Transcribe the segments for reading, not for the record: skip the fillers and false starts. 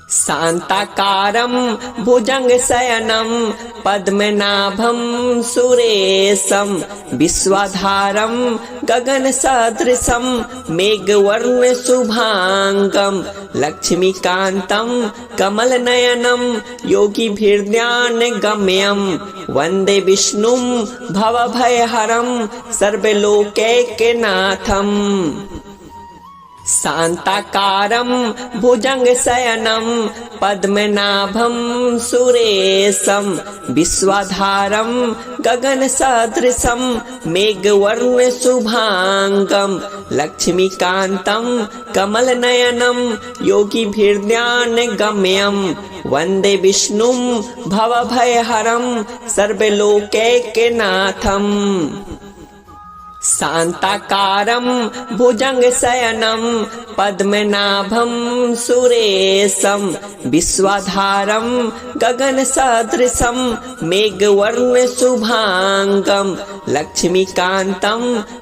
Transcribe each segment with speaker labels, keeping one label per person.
Speaker 1: शान्ताकारं भुजङ्गशयनं पद्मनाभं सुरेशं विश्वाधारं गगनसदृशं मेघवर्णशुभाङ्गं लक्ष्मीकान्तं कमलनयनं योगिभिर्ध्यानगम्यं वन्दे विष्णुं भवभयहरं सर्वलोकैकनाथम्। शान्ताकारं भुजङ्गशयनं पद्मनाभं सुरेशं विश्वाधारं गगनसदृशं मेघवर्णशुभाङ्गं लक्ष्मीकान्तं कमलनयनं योगिभिर्ध्यानगम्यं वन्दे विष्णुं भवभयहरं सर्वलोकैकनाथम्। शान्ताकारं भुजङ्गशयनं पद्मनाभं सुरेशं विश्वाधारं गगनसदृशं मेघवर्णशुभाङ्गं लक्ष्मीकान्तं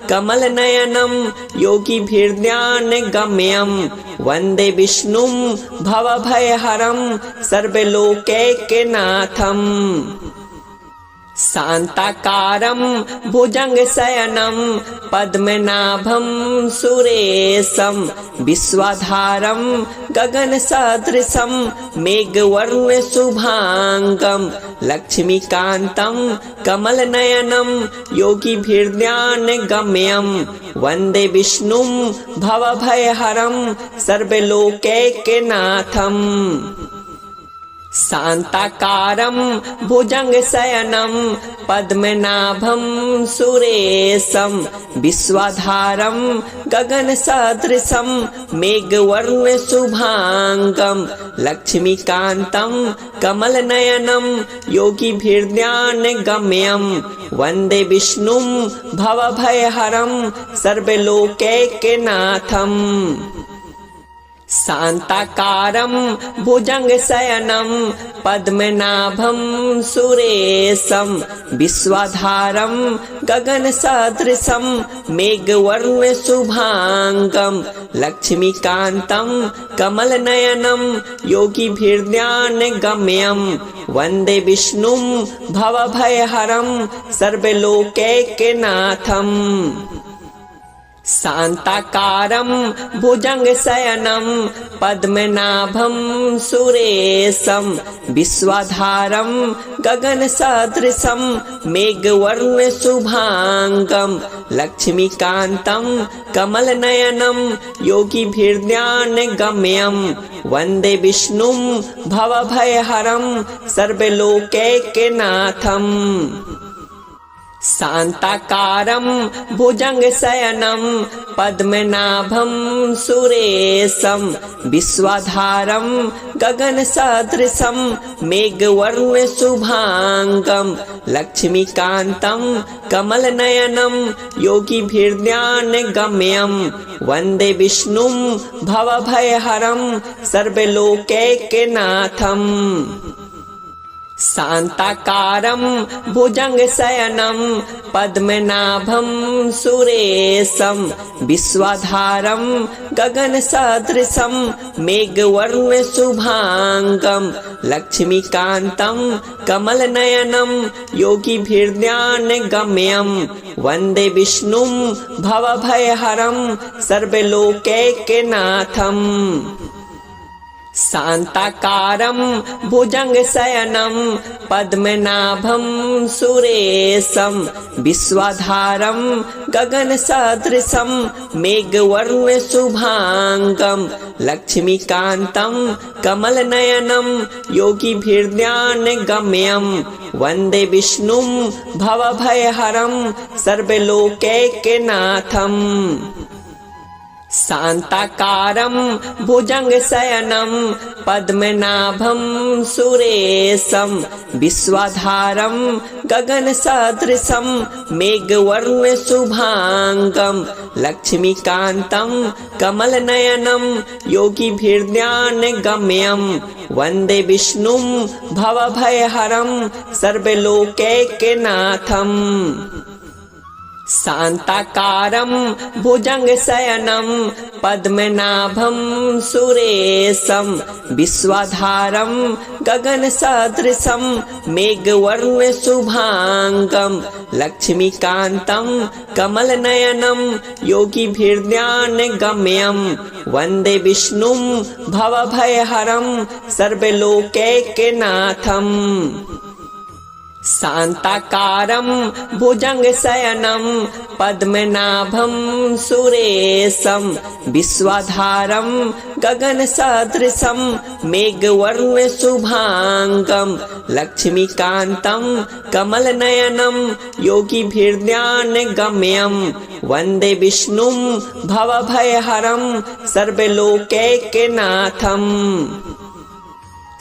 Speaker 1: कमलनयनं योगिभिर्ध्यानगम्यं वन्दे विष्णुं भवभयहरं सर्वलोकैकनाथम्। शान्ताकारं भुजङ्गशयनं पद्मनाभं सुरेशं विश्वाधारं गगनसदृशं मेघवर्णशुभाङ्गं लक्ष्मीकान्तं कमलनयनं योगिभिर्ध्यानगम्यं वन्दे विष्णुं भवभयहरं सर्वलोकैकनाथम्। शान्ताकारं भुजङ्गशयनं पद्मनाभं सुरेशं विश्वाधारं गगनसदृशं मेघवर्णशुभाङ्गं लक्ष्मीकान्तं कमलनयनं योगिभिर्ध्यानगम्यं वन्दे विष्णुं भवभयहरं सर्वलोकैकनाथम्। शान्ताकारं भुजङ्गशयनं पद्मनाभं सुरेशं विश्वाधारं गगनसदृशं मेघवर्णशुभाङ्गं लक्ष्मीकान्तं कमलनयनं योगिभिर्ध्यानगम्यं वन्दे विष्णुं भवभयहरं सर्वलोकैकनाथम्। शान्ताकारं भुजङ्गशयनं पद्मनाभं सुरेशं विश्वाधारं गगनसदृशं मेघवर्णशुभाङ्गं लक्ष्मीकान्तं कमलनयनं योगिभिर्ध्यानगम्यं वन्दे विष्णुं भवभयहरं सर्वलोकैकनाथम्। शान्ताकारं भुजङ्गशयनं पद्मनाभं सुरेशं विश्वाधारं गगनसदृशं मेघवर्णशुभाङ्गं लक्ष्मीकान्तं कमलनयनं योगिभिर्ध्यानगम्यं वन्दे विष्णुं भवभयहरं सर्वलोकैकनाथम्। शान्ताकारं भुजङ्गशयनं पद्मनाभं सुरेशं विश्वाधारं गगनसदृशं मेघवर्णशुभाङ्गं लक्ष्मीकान्तं कमलनयनं योगिभिर्ध्यानगम्यं वन्दे विष्णुं भवभयहरं सर्वलोकैकनाथम्। शान्ताकारं भुजङ्गशयनं पद्मनाभं सुरेशं विश्वाधारं गगनसदृशं मेघवर्णशुभाङ्गं लक्ष्मीकान्तं कमलनयनं योगिभिर्ध्यानगम्यं वन्दे विष्णुं भवभयहरं सर्वलोकैकनाथम्। शान्ताकारं भुजङ्गशयनं पद्मनाभं सुरेशं विश्वाधारं गगनसदृशं मेघवर्णशुभाङ्गं लक्ष्मीकान्तं कमलनयनं योगिभिर्ध्यानगम्यं वन्दे विष्णुं भवभयहरं सर्वलोकैकनाथम्। शान्ताकारं भुजङ्गशयनं पद्मनाभं सुरेशं विश्वाधारं गगनसदृशं मेघवर्णशुभाङ्गं लक्ष्मीकान्तं कमलनयनं योगिभिर्ध्यानगम्यं वन्दे विष्णुं भवभयहरं सर्वलोकैकनाथम्। शान्ताकारं भुजङ्गशयनं पद्मनाभं सुरेशं विश्वाधारं गगनसदृशं मेघवर्णशुभाङ्गं लक्ष्मीकान्तं कमलनयनं योगिभिर्ध्यानगम्यं वन्दे विष्णुं भवभयहरं सर्वलोकैकनाथम्।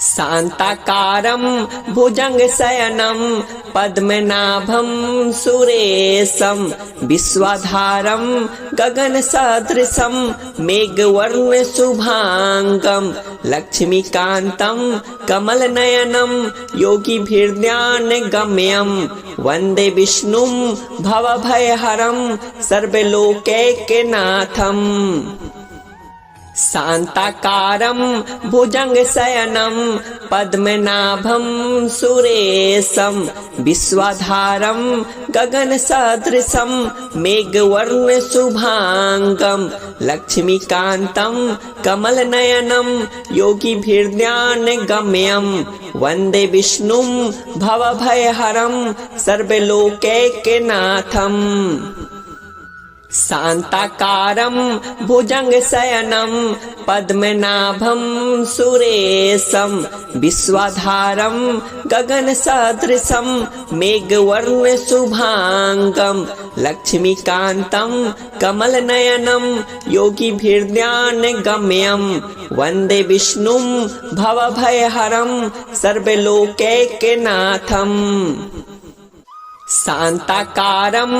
Speaker 1: शान्ताकारं भुजङ्गशयनं पद्मनाभं सुरेशं विश्वाधारं गगनसदृशं मेघवर्णशुभाङ्गं लक्ष्मीकान्तं कमलनयनं योगिभिर्ध्यानगम्यं वन्दे विष्णुं भवभयहरं सर्वलोकैकनाथम्। शान्ताकारं भुजङ्गशयनं पद्मनाभं सुरेशं विश्वाधारं गगनसदृशं मेघवर्णशुभाङ्गं लक्ष्मीकान्तं कमलनयनं योगिभिर्ध्यानगम्यं वन्दे विष्णुं भवभयहरं सर्वलोकैकनाथम्। शान्ताकारं भुजङ्गशयनं पद्मनाभं सुरेशं विश्वाधारं गगनसदृशं मेघवर्णशुभाङ्गं लक्ष्मीकान्तं कमलनयनं योगिभिर्ध्यानगम्यं वन्दे विष्णुं भवभयहरं सर्वलोकैकनाथम्। शान्ताकारं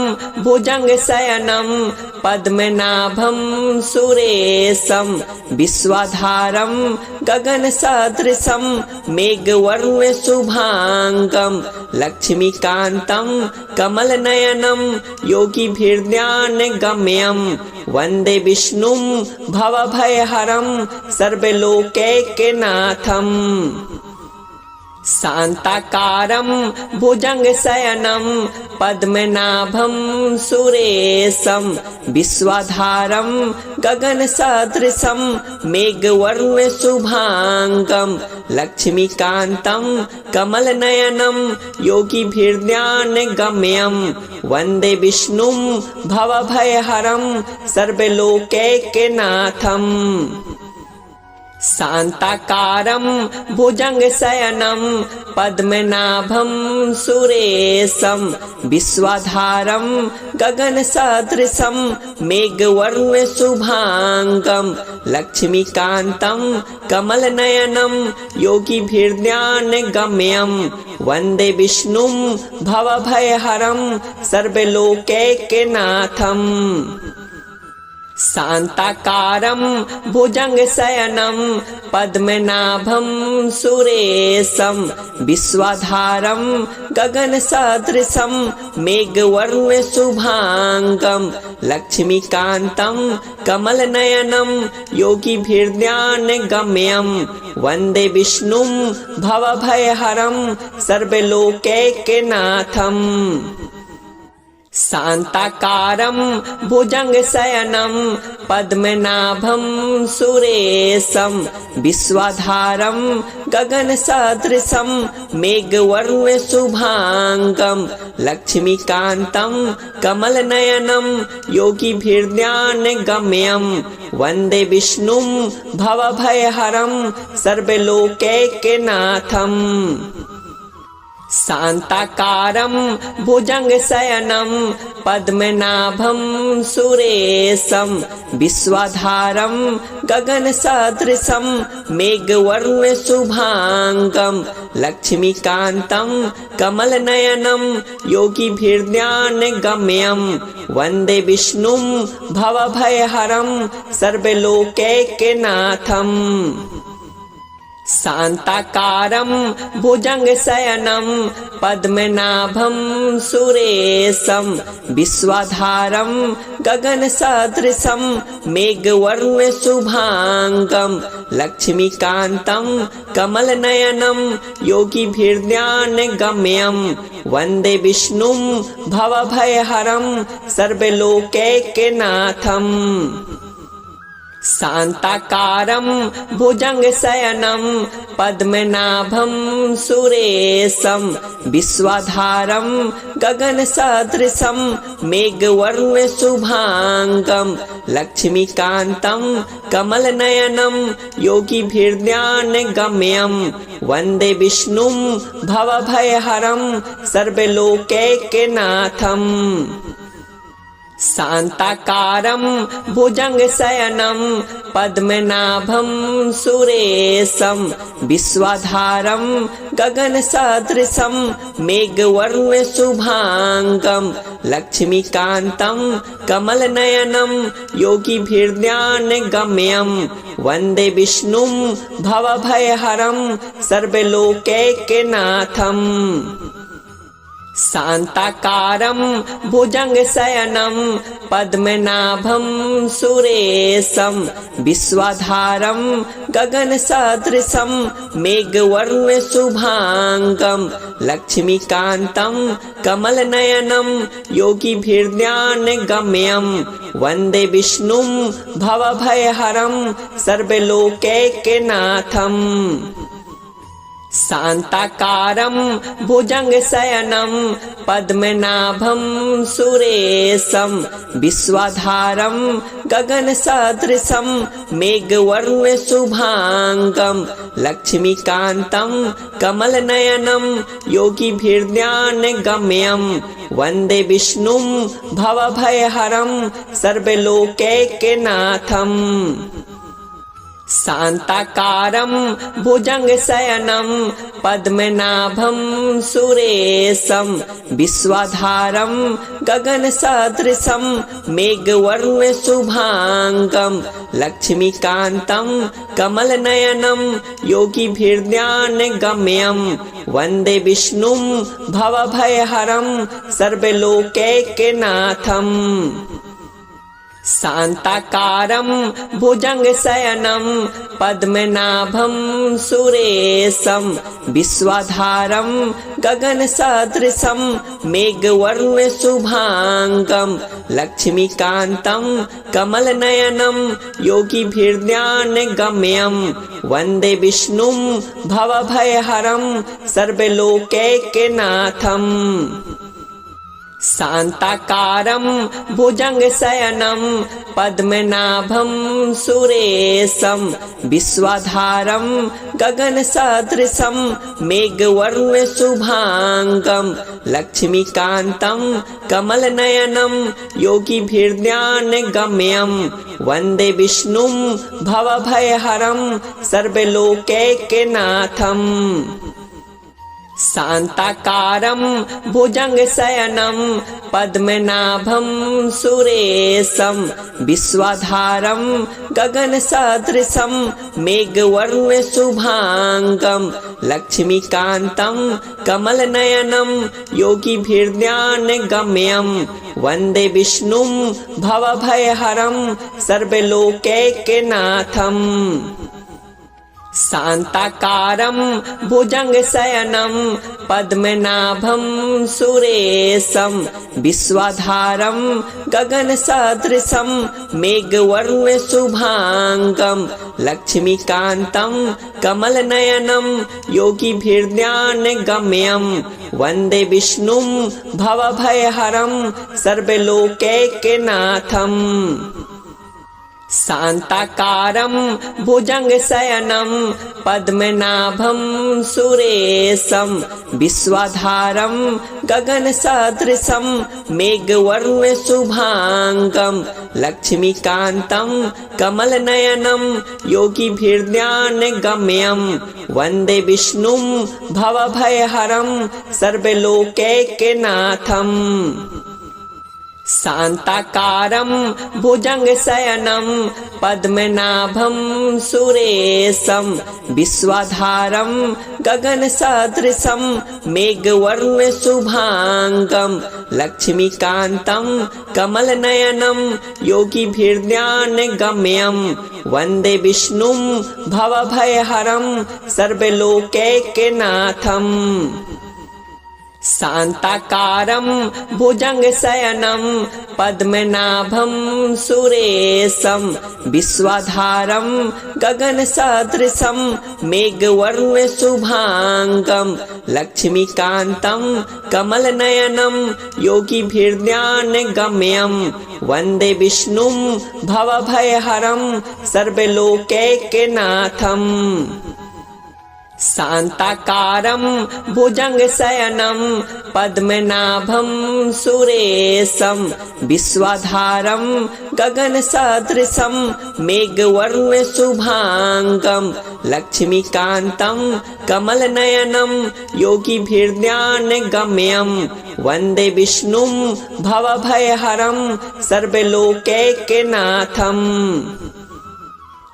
Speaker 1: भुजङ्गशयनं पद्मनाभं सुरेशं विश्वाधारं गगनसदृशं मेघवर्णशुभाङ्गं लक्ष्मीकान्तं कमलनयनं योगिभिर्ध्यानगम्यं वन्दे विष्णुं भवभयहरं सर्वलोकैकनाथम्। शान्ताकारं भुजङ्गशयनं पद्मनाभं सुरेशं विश्वाधारं गगनसदृशं मेघवर्णशुभाङ्गं लक्ष्मीकान्तं कमलनयनं योगिभिर्ध्यानगम्यं वन्दे विष्णुं भवभयहरं सर्वलोकैकनाथम्। शान्ताकारं भुजङ्गशयनं पद्मनाभं सुरेशं विश्वाधारं गगनसदृशं मेघवर्णशुभाङ्गं लक्ष्मीकान्तं कमलनयनं योगिभिर्ध्यानगम्यं वन्दे विष्णुं भवभयहरं सर्वलोकैकनाथम्। शान्ताकारं भुजङ्गशयनं पद्मनाभं सुरेशं विश्वाधारं गगनसदृशं मेघवर्णशुभाङ्गं लक्ष्मीकान्तं कमलनयनं योगिभिर्ध्यानगम्यं वन्दे विष्णुं भवभयहरं सर्वलोकैकनाथम्। शान्ताकारं भुजङ्गशयनं पद्मनाभं सुरेशं विश्वाधारं गगनसदृशं मेघवर्णशुभाङ्गं लक्ष्मीकान्तं कमलनयनं योगिभिर्ध्यानगम्यं वन्दे विष्णुं भवभयहरं सर्वलोकैकनाथम्। शान्ताकारं भुजङ्गशयनं पद्मनाभं सुरेशं विश्वाधारं गगनसदृशं मेघवर्णशुभाङ्गं लक्ष्मीकान्तं कमलनयनं योगिभिर्ध्यानगम्यं वन्दे विष्णुं भवभयहरं सर्वलोकैकनाथम्। शान्ताकारं भुजङ्गशयनं पद्मनाभं सुरेशं विश्वाधारं गगनसदृशं मेघवर्णशुभाङ्गं लक्ष्मीकान्तं कमलनयनं योगिभिर्ध्यानगम्यं वन्दे विष्णुं भवभयहरं सर्वलोकैकनाथम् शान्ताकारं भुजङ्गशयनं पद्मनाभं सुरेशं विश्वाधारं गगनसदृशं मेघवर्णशुभाङ्गं लक्ष्मीकान्तं कमलनयनं योगिभिर्ध्यानगम्यं वन्दे विष्णुं भवभयहरं सर्वलोकैकनाथम् शान्ताकारं भुजङ्गशयनं पद्मनाभं सुरेशं विश्वाधारं गगनसदृशं मेघवर्णशुभाङ्गं लक्ष्मीकान्तं कमलनयनं योगिभिर्ध्यानगम्यं वन्दे विष्णुं भवभयहरं सर्वलोकैकनाथम् शान्ताकारं भुजङ्गशयनं पद्मनाभं सुरेशं विश्वाधारं गगनसदृशं मेघवर्णशुभाङ्गं लक्ष्मीकान्तं कमलनयनं योगिभिर्ध्यानगम्यं वन्दे विष्णुं भवभयहरं सर्वलोकैकनाथम् शान्ताकारं भुजङ्गशयनं पद्मनाभं सुरेशं विश्वाधारं गगनसदृशं मेघवर्णशुभाङ्गं लक्ष्मीकान्तं कमलनयनं योगिभिर्ध्यानगम्यं वन्दे विष्णुं भवभयहरं सर्वलोकैकनाथम् शान्ताकारं भुजङ्गशयनं पद्मनाभं सुरेशं विश्वाधारं गगनसदृशं मेघवर्णशुभाङ्गं लक्ष्मीकान्तं कमलनयनं योगिभिर्ध्यानगम्यं वन्दे विष्णुं भवभयहरं सर्वलोकैकनाथम् शान्ताकारं भुजङ्गशयनं पद्मनाभं सुरेशं विश्वाधारं गगनसदृशं मेघवर्णशुभाङ्गं लक्ष्मीकान्तं कमलनयनं योगिभिर्ध्यानगम्यं वन्दे विष्णुं भवभयहरं सर्वलोकैकनाथम् शान्ताकारं भुजङ्गशयनं पद्मनाभं सुरेशं विश्वाधारं गगनसदृशं मेघवर्णशुभाङ्गं लक्ष्मीकान्तं कमलनयनं योगिभिर्ध्यानगम्यं वन्दे विष्णुं भवभयहरं सर्वलोकैकनाथम् शान्ताकारं भुजङ्गशयनं पद्मनाभं सुरेशं विश्वाधारं गगनसदृशं मेघवर्णशुभाङ्गं लक्ष्मीकान्तं कमलनयनं योगिभिर्ध्यानगम्यं वन्दे विष्णुं भवभयहरं सर्वलोकैकनाथम् शान्ताकारं भुजङ्गशयनं पद्मनाभं सुरेशं विश्वाधारं गगनसदृशं मेघवर्णशुभाङ्गं लक्ष्मीकान्तं कमलनयनं योगिभिर्ध्यानगम्यं वन्दे विष्णुं भवभयहरं सर्वलोकैकनाथम् शान्ताकारं भुजङ्गशयनं पद्मनाभं सुरेशं विश्वाधारं गगनसदृशं मेघवर्णशुभाङ्गं लक्ष्मीकान्तं कमलनयनं योगिभिर्ध्यानगम्यं वन्दे विष्णुं भवभयहरं सर्वलोकैकनाथम् शान्ताकारं भुजङ्गशयनं पद्मनाभं सुरेशं विश्वाधारं गगनसदृशं मेघवर्णशुभाङ्गं लक्ष्मीकान्तं कमलनयनं योगिभिर्ध्यानगम्यं वन्दे विष्णुं भवभयहरं सर्वलोकैकनाथम्। शान्ताकारं भुजङ्गशयनं पद्मनाभं सुरेशं विश्वाधारं गगनसदृशं मेघवर्णशुभाङ्गं लक्ष्मीकान्तं कमलनयनं योगिभिर्ध्यानगम्यं वन्दे विष्णुं भवभयहरं सर्वलोकैकनाथम्। शान्ताकारं भुजङ्गशयनं पद्मनाभं सुरेशं विश्वाधारं गगनसदृशं मेघवर्णशुभाङ्गं लक्ष्मीकान्तं कमलनयनं योगिभिर्ध्यानगम्यं वन्दे विष्णुं भवभयहरं सर्वलोकैकनाथम्।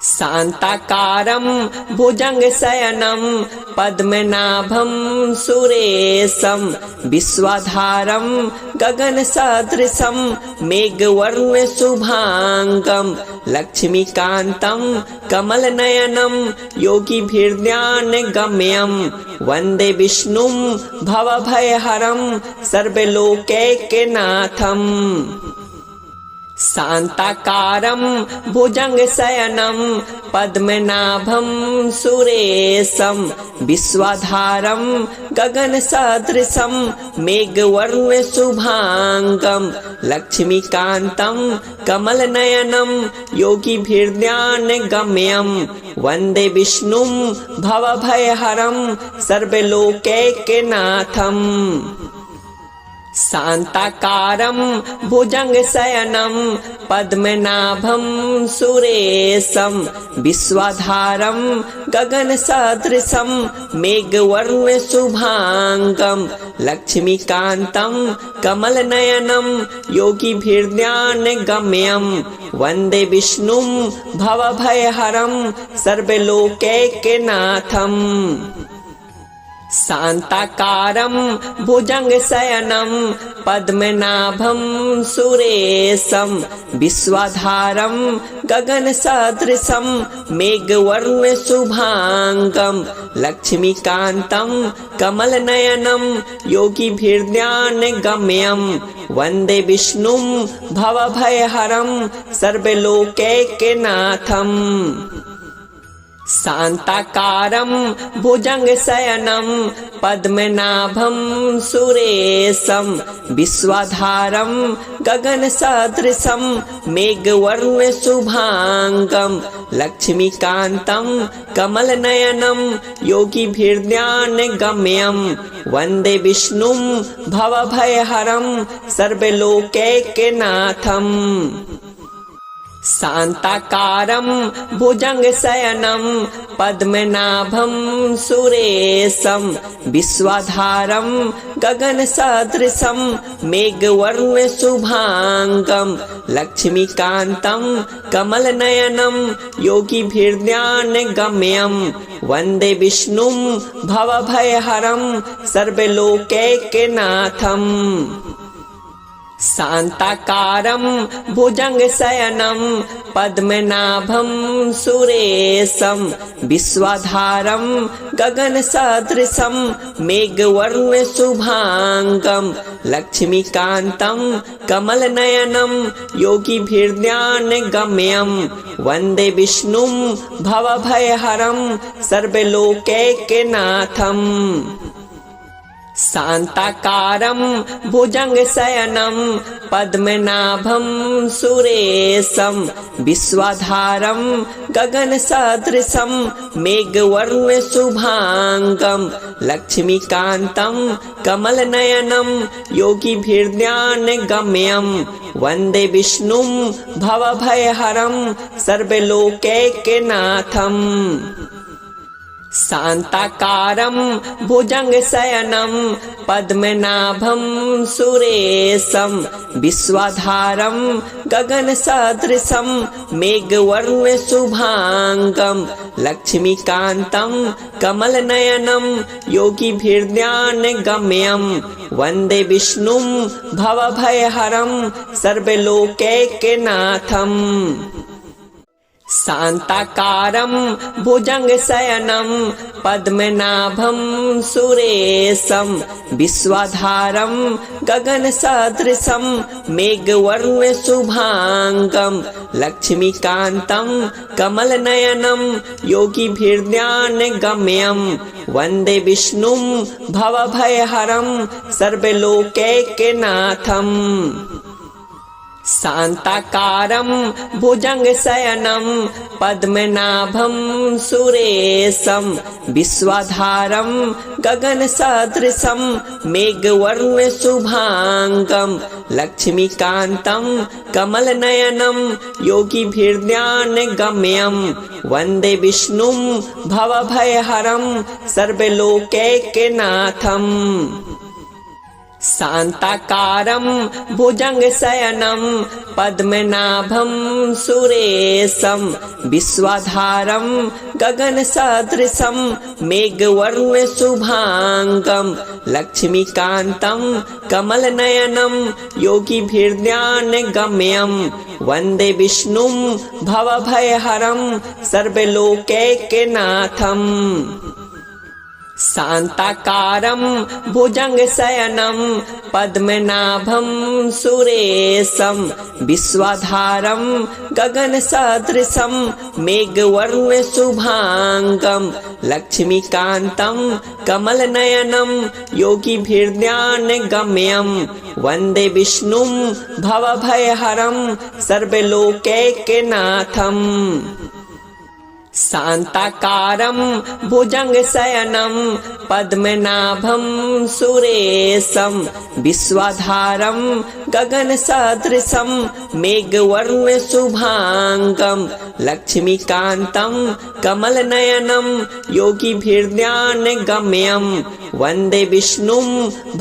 Speaker 1: शान्ताकारं भुजङ्गशयनं पद्मनाभं सुरेशं विश्वाधारं गगनसदृशं मेघवर्णशुभाङ्गं लक्ष्मीकान्तं कमलनयनं योगिभिर्ध्यानगम्यं वन्दे विष्णुं भवभयहरं सर्वलोकैकनाथम्। शान्ताकारं भुजङ्गशयनं पद्मनाभं सुरेशं विश्वाधारं गगनसदृशं मेघवर्णशुभाङ्गं लक्ष्मीकान्तं कमलनयनं योगिभिर्ध्यानगम्यं वन्दे विष्णुं भवभयहरं सर्वलोकैकनाथम्। शान्ताकारं भुजङ्गशयनं पद्मनाभं सुरेशं विश्वाधारं गगनसदृशं मेघवर्णशुभाङ्गं लक्ष्मीकान्तं कमलनयनं योगिभिर्ध्यानगम्यं वन्दे विष्णुं भवभयहरं सर्वलोकैकनाथम्। शान्ताकारं भुजङ्गशयनं पद्मनाभं सुरेशं विश्वाधारं गगनसदृशं मेघवर्णशुभाङ्गं लक्ष्मीकान्तं कमलनयनं योगिभिर्ध्यानगम्यं वन्दे विष्णुं भवभयहरं सर्वलोकैकनाथम्। शान्ताकारं भुजङ्गशयनं पद्मनाभं सुरेशं विश्वाधारं गगनसदृशं मेघवर्णशुभाङ्गं लक्ष्मीकान्तं कमलनयनं योगिभिर्ध्यानगम्यं वन्दे विष्णुं भवभयहरं सर्वलोकैकनाथम्। शान्ताकारं भुजङ्गशयनं पद्मनाभं सुरेशं विश्वाधारं गगनसदृशं मेघवर्णशुभाङ्गं लक्ष्मीकान्तं कमलनयनं योगिभिर्ध्यानगम्यं वन्दे विष्णुं भवभयहरं सर्वलोकैकनाथम्। शान्ताकारं भुजङ्गशयनं पद्मनाभं सुरेशं विश्वाधारं गगनसदृशं मेघवर्णशुभाङ्गं लक्ष्मीकान्तं कमलनयनं योगिभिर्ध्यानगम्यं वन्दे विष्णुं भवभयहरं सर्वलोकैकनाथम्। शान्ताकारं भुजङ्गशयनं पद्मनाभं सुरेशं विश्वाधारं गगनसदृशं मेघवर्णशुभाङ्गं लक्ष्मीकान्तं कमलनयनं योगिभिर्ध्यानगम्यं वन्दे विष्णुं भवभयहरं सर्वलोकैकनाथम्। शान्ताकारं भुजङ्गशयनं पद्मनाभं सुरेशं विश्वाधारं गगनसदृशं मेघवर्णशुभाङ्गं लक्ष्मीकान्तं कमलनयनं योगिभिर्ध्यानगम्यं वन्दे विष्णुं भवभयहरं सर्वलोकैकनाथम् शान्ताकारं भुजङ्गशयनं पद्मनाभं सुरेशं विश्वाधारं गगनसदृशं मेघवर्णशुभाङ्गं लक्ष्मीकान्तं कमलनयनं योगिभिर्ध्यानगम्यं वन्दे विष्णुं भवभयहरं सर्वलोकैकनाथम् शान्ताकारं भुजङ्गशयनं पद्मनाभं सुरेशं विश्वाधारं गगनसदृशं मेघवर्णशुभाङ्गं लक्ष्मीकान्तं कमलनयनं योगिभिर्ध्यानगम्यं वन्दे विष्णुं भवभयहरं सर्वलोकैकनाथम् शान्ताकारं भुजङ्गशयनं पद्मनाभं सुरेशं विश्वाधारं गगनसदृशं मेघवर्णशुभाङ्गं लक्ष्मीकान्तं कमलनयनं योगिभिर्ध्यानगम्यं वन्दे विष्णुं भवभयहरं सर्वलोकैकनाथम् शान्ताकारं भुजङ्गशयनं पद्मनाभं सुरेशं विश्वाधारं गगनसदृशं मेघवर्णशुभाङ्गं लक्ष्मीकान्तं कमलनयनं योगिभिर्ध्यानगम्यं वन्दे विष्णुं भवभयहरं सर्वलोकैकनाथम् शान्ताकारं भुजङ्गशयनं पद्मनाभं सुरेशं विश्वाधारं गगनसदृशं मेघवर्णशुभाङ्गं लक्ष्मीकान्तं कमलनयनं योगिभिर्ध्यानगम्यं वन्दे विष्णुं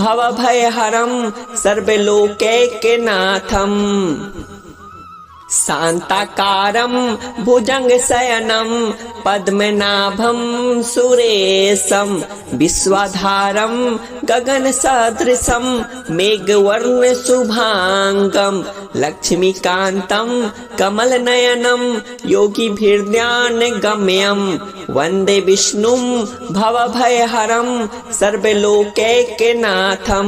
Speaker 1: भवभयहरं सर्वलोकैकनाथम् शान्ताकारं भुजङ्गशयनं पद्मनाभं सुरेशं विश्वाधारं गगनसदृशं मेघवर्णशुभाङ्गं लक्ष्मीकान्तं कमलनयनं योगिभिर्ध्यानगम्यं वन्दे विष्णुं भवभयहरं सर्वलोकैकनाथम्